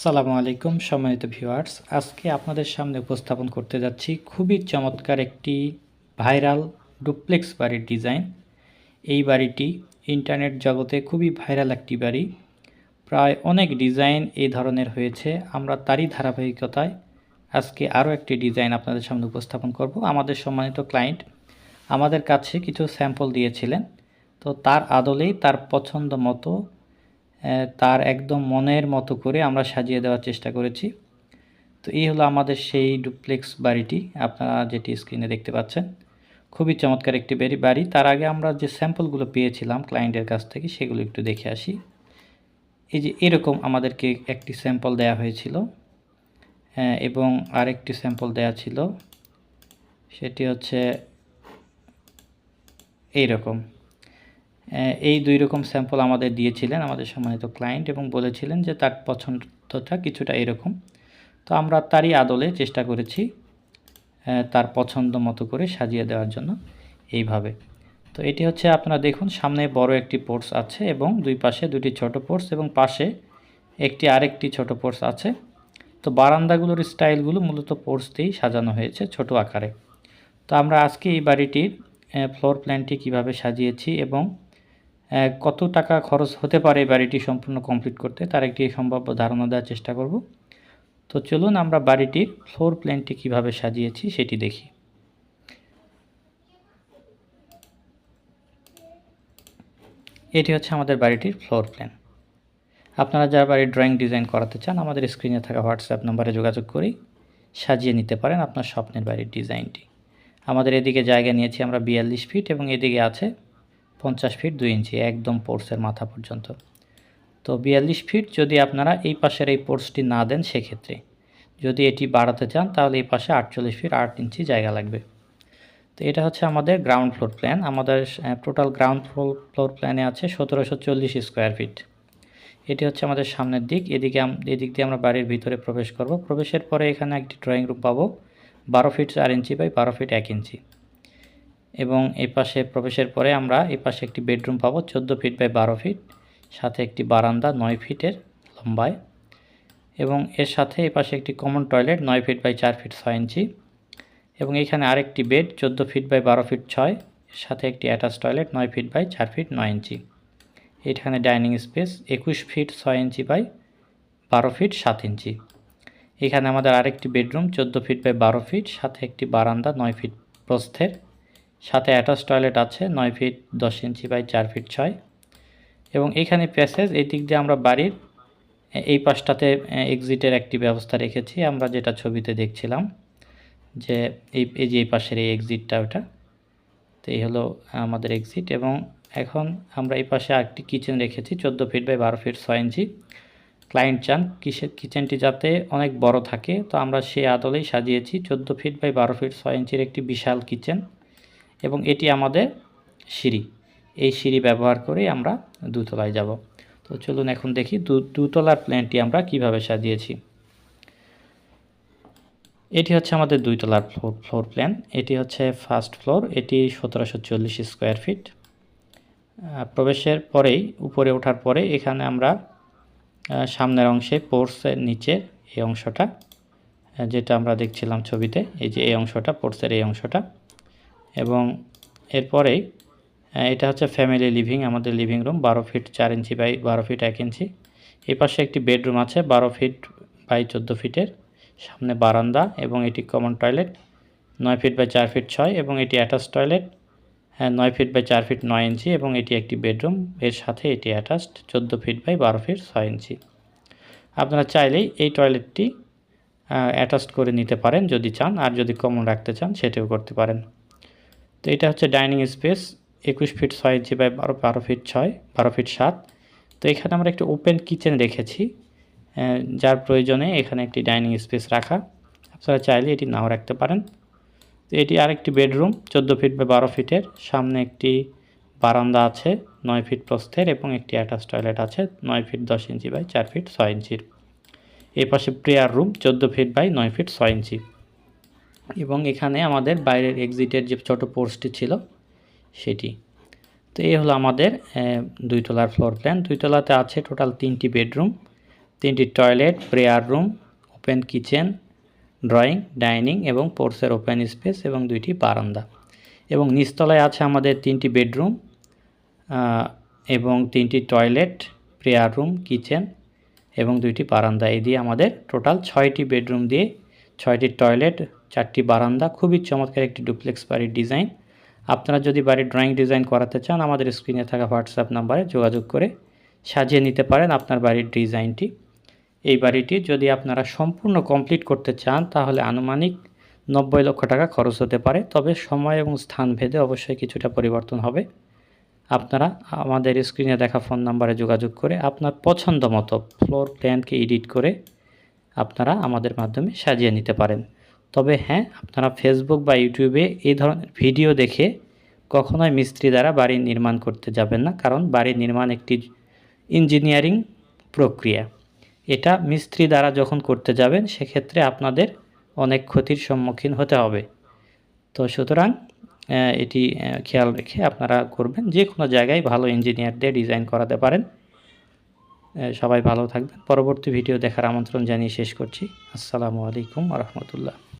আসসালামু আলাইকুম সম্মানিত ভিউয়ার্স, আজকে আপনাদের সামনে উপস্থাপন করতে যাচ্ছি খুবই চমৎকার একটি ভাইরাল ডুপ্লেক্স বাড়ির ডিজাইন। এই বাড়িটি ইন্টারনেট জগতে খুবই ভাইরাল একটি বাড়ি। প্রায় অনেক ডিজাইন এই ধরনের হয়েছে। আমরা তারই ধারাবাহিকতায় আজকে আরও একটি ডিজাইন আপনাদের সামনে উপস্থাপন করব। আমাদের সম্মানিত ক্লায়েন্ট আমাদের কাছে কিছু স্যাম্পল দিয়েছিলেন, তো তার আদলেই তার পছন্দ মতো তার একদম মনের মতো করে আমরা সাজিয়ে দেওয়ার চেষ্টা করেছি। তো এই হলো আমাদের সেই ডুপ্লেক্স বাড়িটি, আপনারা যেটি স্ক্রিনে দেখতে পাচ্ছেন। খুবই চমৎকার একটি বাড়ি। তার আগে আমরা যে স্যাম্পলগুলো পেয়েছিলাম ক্লায়েন্টের কাছ থেকে সেগুলো একটু দেখে আসি। এই যে এরকম আমাদেরকে একটি স্যাম্পল দেয়া হয়েছিল, এবং আরেকটি স্যাম্পল দেয়া ছিল, সেটি হচ্ছে এইরকম। এই দুই রকম স্যাম্পল আমাদের দিয়েছিলেন আমাদের সম্মানিত ক্লায়েন্ট এবং বলেছিলেন যে তার পছন্দটা কিছুটা এরকম। তো আমরা তারই আদলে চেষ্টা করেছি তার পছন্দ মতো করে সাজিয়ে দেওয়ার জন্য এইভাবে। তো এটি হচ্ছে, আপনারা দেখুন, সামনে বড় একটি পোর্চ আছে এবং দুই পাশে দুটি ছোট পোর্চ এবং পাশে আরেকটি ছোট পোর্চ আছে। তো বারান্দাগুলোর স্টাইলগুলো মূলত পোর্চ দিয়েই সাজানো হয়েছে ছোট আকারে। তো আমরা আজকে এই বাড়িটির ফ্লোর প্ল্যানটি কিভাবে সাজিয়েছি এবং কত টাকা খরচ হতে পারে এই বাড়িটি সম্পূর্ণ কমপ্লিট করতে, তার একটি সম্ভাব্য ধারণা দেওয়ার চেষ্টা করব। তো চলুন আমরা বাড়িটির ফ্লোর প্ল্যানটি কিভাবে সাজিয়েছি সেটি দেখি। এটি হচ্ছে আমাদের বাড়িটির ফ্লোর প্ল্যান। আপনারা যারা বাড়ির ড্রয়িং ডিজাইন করাতে চান আমাদের স্ক্রিনে থাকা হোয়াটসঅ্যাপ নম্বরে যোগাযোগ করেই সাজিয়ে নিতে পারেন আপনার স্বপ্নের বাড়ির ডিজাইনটি। আমাদের এদিকে জায়গা নিয়েছি আমরা 42 ফিট এবং এদিকে আছে 50 ফিট 2 ইঞ্চি একদম পোর্সের মাথা পর্যন্ত। তো 42 ফিট যদি আপনারা এই পাশের এই পোর্সটি না দেন, সেক্ষেত্রে যদি এটি বাড়াতে চান তাহলে এই পাশে 48 ফিট 8 ইঞ্চি জায়গা লাগবে। তো এটা হচ্ছে আমাদের গ্রাউন্ড ফ্লোর প্ল্যান। আমাদের টোটাল গ্রাউন্ড ফ্লোর প্ল্যানে আছে 1740 স্কোয়ার ফিট। এটি হচ্ছে আমাদের সামনের দিক। এদিক দিয়ে আমরা বাড়ির ভিতরে প্রবেশ করব। প্রবেশের পরে এখানে একটি ড্রয়িং রুম পাবো 12 ফিট 4 ইঞ্চি বাই 12 ফিট 1 ইঞ্চি, এবং এই পাশে প্রবেশের পরে আমরা এই পাশে একটি বেডরুম পাবো 14 ফিট বাই 12 ফিট, সাথে একটি বারান্দা 9 ফিটের লম্বায়, এবং এর সাথে এই পাশে একটি common toilet 9 feet by 4 feet 6 inch, এবং এখানে আরেকটি বেড 14 ফিট বাই 12 ফিট 6, এর সাথে একটি attach toilet 9 feet by 4 feet 9 inch. এখানে dining space 21 feet 6 inch by 12 feet 7 inch. এখানে আমাদের আরেকটি বেডরুম 14 ফিট বাই 12 ফিট, সাথে একটি বারান্দা 9 ফিট প্রস্থের, সাথে অ্যাটাচ টয়লেট আছে 9 ফিট 10 ইঞ্চি বাই 4 ফিট 6, এবং এখানে প্যাসেজ, এই দিক দিয়ে আমরা বাড়ির এই পাশটাতে এক্সিটের একটি ব্যবস্থা রেখেছি, আমরা যেটা ছবিতে দেখছিলাম যে এই পাশের এই এক্সিটটা ওটা। তো এই হলো আমাদের এক্সিট, এবং এখন আমরা এই পাশে আরেকটি কিচেন রেখেছি 14 feet by 12 feet 6 inch. Client চান কিচেনটি যাতে অনেক বড় থাকে, তো আমরা সেই আদলেই সাজিয়েছি 14 ফিট বাই 12 ফিট 6 ইঞ্চির একটি বিশাল কিচেন, এবং এটি আমাদের সিঁড়ি। এই সিঁড়ি ব্যবহার করে আমরা দোতলায় যাব। তো চলুন এখন দেখি দোতলার প্ল্যানটি আমরা কিভাবে সাজিয়েছি। এটি হচ্ছে আমাদের 2 তলার ফ্লোর প্ল্যান। এটি হচ্ছে ফার্স্ট ফ্লোর, এটি 1740 স্কোয়ার ফিট। প্রবেশের পরেই উপরে ওঠার পরে এখানে আমরা সামনের অংশে পোর্সের নিচের এই অংশটা, যেটা আমরা দেখছিলাম ছবিতে, এই যে এই অংশটা পোর্সের এই অংশটা, এবং এরপরেই এটা হচ্ছে ফ্যামিলি লিভিং, আমাদের living room 12 feet 4 inch by 12 feet 1 inch. এই পাশে একটি বেডরুম আছে 12 ফিট বাই 14 ফিটের, সামনে বারান্দা, এবং এটি common toilet 9 feet by 4 feet 6, এবং এটি attach toilet 9 feet by 4 feet 9 inch, এবং এটি একটি বেডরুম, এর সাথে এটি attached 14 feet by 12 feet 6 inch. আপনারা চাইলেই এই টয়লেটটি অ্যাটাচড করে নিতে পারেন যদি চান, আর যদি কমন রাখতে চান সেটাও করতে পারেন। তো এটা হচ্ছে dining space 21 feet 6 inch by 12 feet 6 12 feet 7। তো এখানে আমরা একটি ওপেন কিচেন রেখেছি, যার প্রয়োজনে এখানে একটি ডাইনিং স্পেস রাখা, আপনারা চাইলে এটি নাও রাখতে পারেন। তো এটি আরেকটি বেডরুম 14 ফিট বাই 12 ফিটের, সামনে একটি বারান্দা আছে 9 ফিট প্রস্থের, এবং একটি অ্যাটাচ টয়লেট আছে 9 ফিট 10 ইঞ্চি বাই 4 ফিট 6 ইঞ্চির। এই পাশে prayer room 14 feet by 9 feet 6 inch, এবং এখানে আমাদের বাইরের এক্সিটের যে ছোট পোর্চটি ছিল সেটি। তো এই হলো আমাদের 2 তলার ফ্লোর প্ল্যান। 2 তলাতে আছে টোটাল 3টি বেডরুম, 3টি toilet, prayer room, open kitchen, drawing, dining এবং পোর্সের ওপেন স্পেস এবং 2টি বারান্দা। এবং নিচতলায় আছে আমাদের 3টি বেডরুম এবং 3টি টয়লেট, প্রেয়ার রুম, কিচেন এবং 2টি বারান্দা। এই দিয়ে আমাদের টোটাল 6টি বেডরুম দিয়ে 6টি টয়লেট, 4টি বারান্দা, খুবই চমৎকার একটি ডুপ্লেক্স বাড়ির ডিজাইন। আপনারা যদি বাড়ির ড্রয়িং ডিজাইন করাতে চান আমাদের স্ক্রিনে থাকা হোয়াটসঅ্যাপ নাম্বারে যোগাযোগ করে সাজিয়ে নিতে পারেন আপনার বাড়ির ডিজাইনটি। এই বাড়িটি যদি আপনারা সম্পূর্ণ কমপ্লিট করতে চান তাহলে আনুমানিক 90 লক্ষ টাকা খরচ হতে পারে, তবে সময় এবং স্থান ভেদে অবশ্যই কিছুটা পরিবর্তন হবে। আপনারা আমাদের স্ক্রিনে দেখা ফোন নাম্বারে যোগাযোগ করে আপনার পছন্দ মতো ফ্লোর প্ল্যানকে এডিট করে আপনারা আমাদের মাধ্যমে সাজিয়ে নিতে পারেন। তবে হ্যাঁ, আপনারা ফেসবুক বা ইউটিউবে এই ধরনের ভিডিও দেখে কখনোই মিস্ত্রি দ্বারা বাড়ি নির্মাণ করতে যাবেন না, কারণ বাড়ি নির্মাণ একটি ইঞ্জিনিয়ারিং প্রক্রিয়া। এটা মিস্ত্রি দ্বারা যখন করতে যাবেন সেক্ষেত্রে আপনাদের অনেক ক্ষতির সম্মুখীন হতে হবে। তো সুতরাং এটি খেয়াল রেখে আপনারা করবেন। যে কোনো জায়গায় ভালো ইঞ্জিনিয়ার দিয়ে ডিজাইন করাতে পারেন। সবাই ভালো থাকবেন। পরবর্তী ভিডিও দেখার আমন্ত্রণ জানিয়ে শেষ করছি। আসসালামু আলাইকুম ওয়া রাহমাতুল্লাহ।